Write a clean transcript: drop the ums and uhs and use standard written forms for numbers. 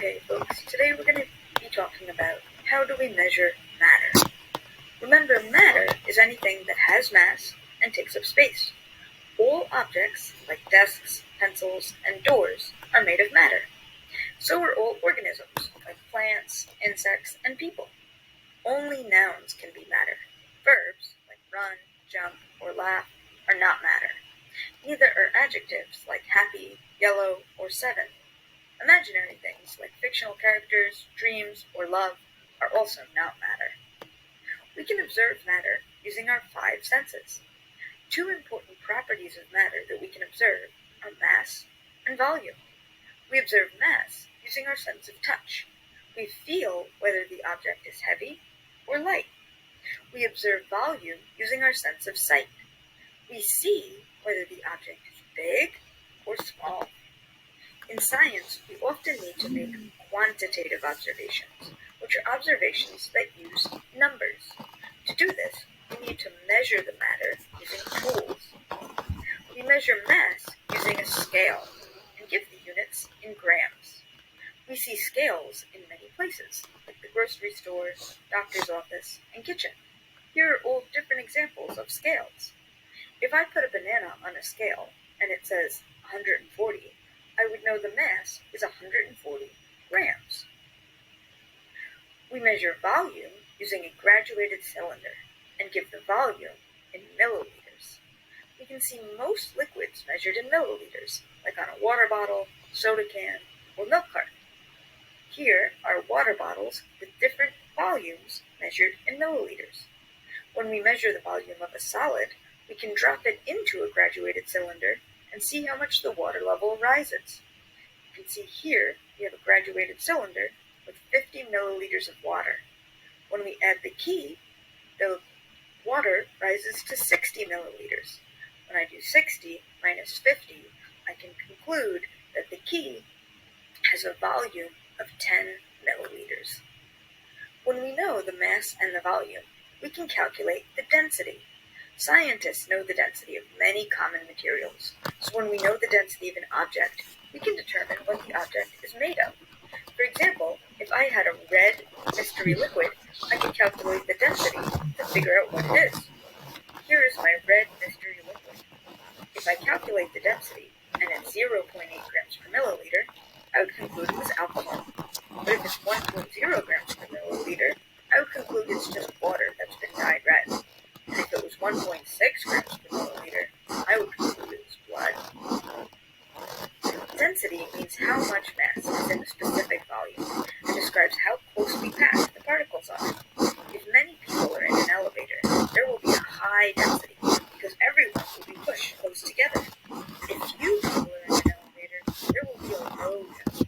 Okay, folks, today we're going to be talking about how do we measure matter. Remember, matter is anything that has mass and takes up space. All objects, like desks, pencils, and doors, are made of matter. So are all organisms, like plants, insects, and people. Only nouns can be matter. Verbs, like run, jump, or laugh, are not matter. Neither are adjectives, like happy, yellow, or 7. Imaginary things, like fictional characters, dreams, or love, are also not matter. We can observe matter using our 5 senses. 2 important properties of matter that we can observe are mass and volume. We observe mass using our sense of touch. We feel whether the object is heavy or light. We observe volume using our sense of sight. We see whether the object is big or small. In science, we often need to make quantitative observations, which are observations that use numbers. To do this, we need to measure the matter using tools. We measure mass using a scale and give the units in grams. We see scales in many places, like the grocery store, doctor's office, and kitchen. Here are all different examples of scales. If I put a banana on a scale and it says 140, I would know the mass is 140 grams. We measure volume using a graduated cylinder and give the volume in milliliters. We can see most liquids measured in milliliters, like on a water bottle, soda can, or milk carton. Here are water bottles with different volumes measured in milliliters. When we measure the volume of a solid, we can drop it into a graduated cylinder and see how much the water level rises. You can see here we have a graduated cylinder with 50 milliliters of water. When we add the key, the water rises to 60 milliliters. When I do 60 minus 50, I can conclude that the key has a volume of 10 milliliters. When we know the mass and the volume, we can calculate the density. Scientists know the density of many common materials, so when we know the density of an object, we can determine what the object is made of. For example, if I had a red mystery liquid, I can calculate the density to figure out what it is. Here is my red mystery liquid. If I calculate the density and it's 0.8 grams per milliliter, I would conclude it was alcohol. But if it's 1.0 grams per milliliter, I would conclude it's just water that's been dyed red. And if it was 1.6 grams per milliliter, I would conclude it was blood. Density means how much mass is in a specific volume and describes how closely packed the particles are. If many people are in an elevator, there will be a high density because everyone will be pushed close together. If few people are in an elevator, there will be a low density